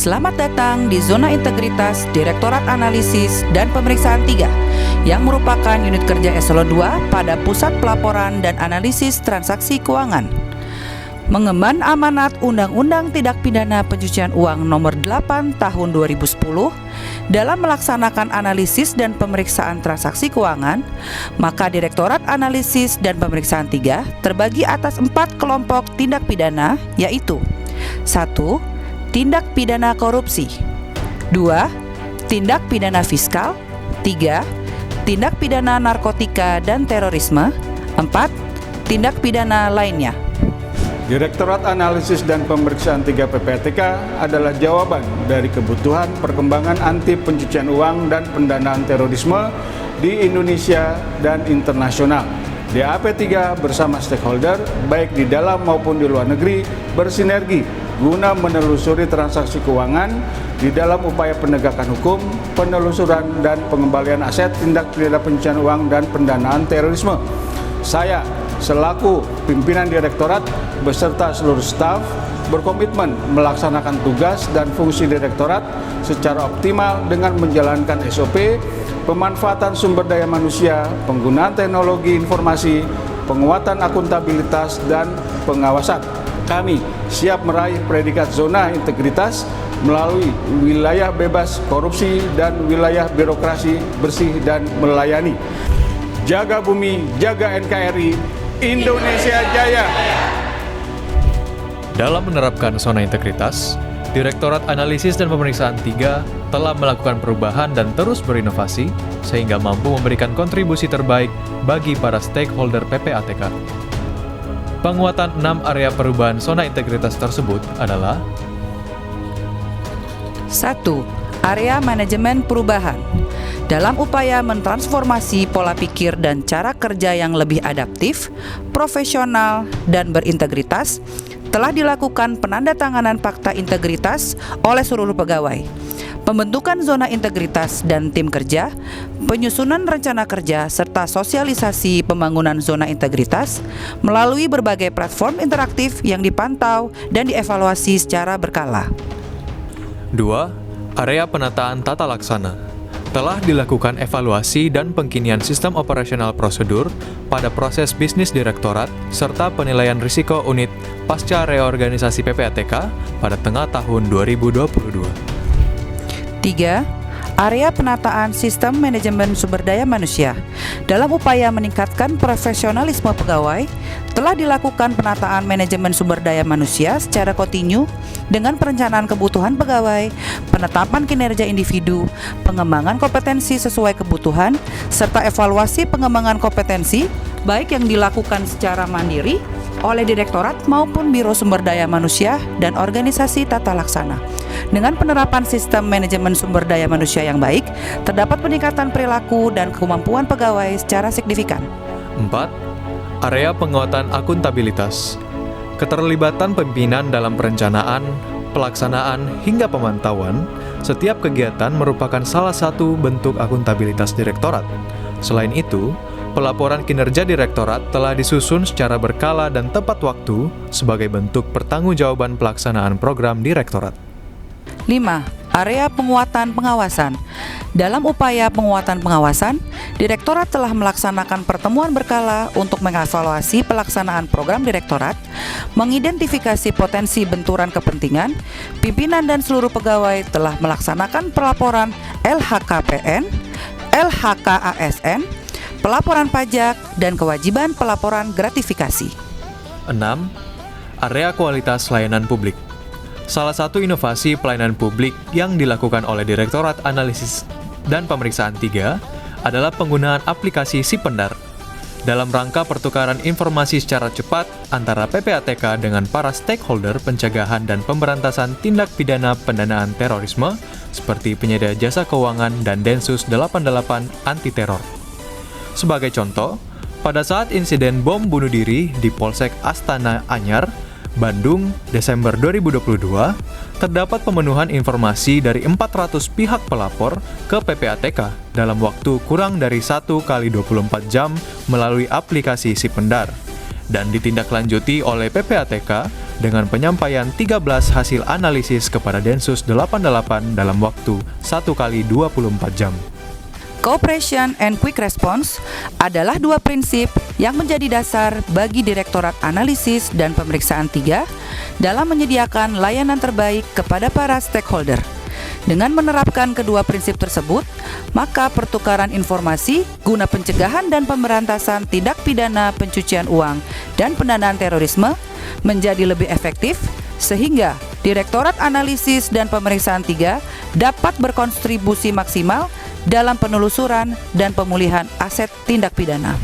Selamat datang di Zona Integritas Direktorat Analisis dan Pemeriksaan 3 yang merupakan unit kerja Eselon 2 pada Pusat Pelaporan dan Analisis Transaksi Keuangan. Mengemban amanat Undang-Undang Tindak Pidana Pencucian Uang Nomor 8 Tahun 2010 dalam melaksanakan analisis dan pemeriksaan transaksi keuangan, maka Direktorat Analisis dan Pemeriksaan 3 terbagi atas 4 kelompok tindak pidana, yaitu 1. Tindak pidana korupsi. 2. Tindak pidana fiskal. 3. Tindak pidana narkotika dan terorisme. 4. Tindak pidana lainnya. Direktorat Analisis dan Pemeriksaan 3 PPATK adalah jawaban dari kebutuhan perkembangan anti pencucian uang dan pendanaan terorisme di Indonesia dan internasional. DAP3 bersama stakeholder, baik di dalam maupun di luar negeri, bersinergi guna menelusuri transaksi keuangan di dalam upaya penegakan hukum, penelusuran dan pengembalian aset tindak pidana pencucian uang dan pendanaan terorisme. Saya selaku pimpinan direktorat beserta seluruh staf berkomitmen melaksanakan tugas dan fungsi direktorat secara optimal dengan menjalankan SOP, pemanfaatan sumber daya manusia, penggunaan teknologi informasi, penguatan akuntabilitas, dan pengawasan. Kami siap meraih predikat zona integritas melalui wilayah bebas korupsi dan wilayah birokrasi bersih dan melayani. Jaga bumi, jaga NKRI, Indonesia Jaya! Dalam menerapkan zona integritas, Direktorat Analisis dan Pemeriksaan 3 telah melakukan perubahan dan terus berinovasi sehingga mampu memberikan kontribusi terbaik bagi para stakeholder PPATK. Penguatan 6 area perubahan zona integritas tersebut adalah 1. Area manajemen perubahan. Dalam upaya mentransformasi pola pikir dan cara kerja yang lebih adaptif, profesional, dan berintegritas, telah dilakukan penandatanganan fakta integritas oleh seluruh pegawai, pembentukan zona integritas dan tim kerja, penyusunan rencana kerja, serta sosialisasi pembangunan zona integritas melalui berbagai platform interaktif yang dipantau dan dievaluasi secara berkala. 2. Area penataan tata laksana. Telah dilakukan evaluasi dan pengkinian sistem operasional prosedur pada proses bisnis direktorat serta penilaian risiko unit pasca reorganisasi PPATK pada tengah tahun 2022. 3. Area penataan sistem manajemen sumber daya manusia. Dalam upaya meningkatkan profesionalisme pegawai, telah dilakukan penataan manajemen sumber daya manusia secara kontinu dengan perencanaan kebutuhan pegawai, penetapan kinerja individu, pengembangan kompetensi sesuai kebutuhan, serta evaluasi pengembangan kompetensi, baik yang dilakukan secara mandiri oleh direktorat maupun Biro Sumber Daya Manusia dan organisasi tata laksana. Dengan penerapan sistem manajemen sumber daya manusia yang baik, terdapat peningkatan perilaku dan kemampuan pegawai secara signifikan. 4. Area penguatan akuntabilitas. Keterlibatan pimpinan dalam perencanaan, pelaksanaan, hingga pemantauan, setiap kegiatan merupakan salah satu bentuk akuntabilitas direktorat. Selain itu, pelaporan kinerja direktorat telah disusun secara berkala dan tepat waktu sebagai bentuk pertanggungjawaban pelaksanaan program direktorat. 5. Area penguatan pengawasan. Dalam upaya penguatan pengawasan, direktorat telah melaksanakan pertemuan berkala untuk mengevaluasi pelaksanaan program direktorat, mengidentifikasi potensi benturan kepentingan. Pimpinan dan seluruh pegawai telah melaksanakan pelaporan LHKPN, LHKASN, pelaporan pajak, dan kewajiban pelaporan gratifikasi. 6. Area kualitas layanan publik. Salah satu inovasi pelayanan publik yang dilakukan oleh Direktorat Analisis dan Pemeriksaan 3 adalah penggunaan aplikasi Sipendar dalam rangka pertukaran informasi secara cepat antara PPATK dengan para stakeholder pencegahan dan pemberantasan tindak pidana pendanaan terorisme seperti penyedia jasa keuangan dan Densus 88 anti teror. Sebagai contoh, pada saat insiden bom bunuh diri di Polsek Astana Anyar, Bandung, Desember 2022, terdapat pemenuhan informasi dari 400 pihak pelapor ke PPATK dalam waktu kurang dari 1 kali 24 jam melalui aplikasi Sipendar dan ditindaklanjuti oleh PPATK dengan penyampaian 13 hasil analisis kepada Densus 88 dalam waktu 1 kali 24 jam. Cooperation and Quick Response adalah dua prinsip yang menjadi dasar bagi Direktorat Analisis dan Pemeriksaan 3 dalam menyediakan layanan terbaik kepada para stakeholder. Dengan menerapkan kedua prinsip tersebut, maka pertukaran informasi guna pencegahan dan pemberantasan tindak pidana pencucian uang dan pendanaan terorisme menjadi lebih efektif, sehingga Direktorat Analisis dan Pemeriksaan 3 dapat berkontribusi maksimal dalam penelusuran dan pemulihan aset tindak pidana.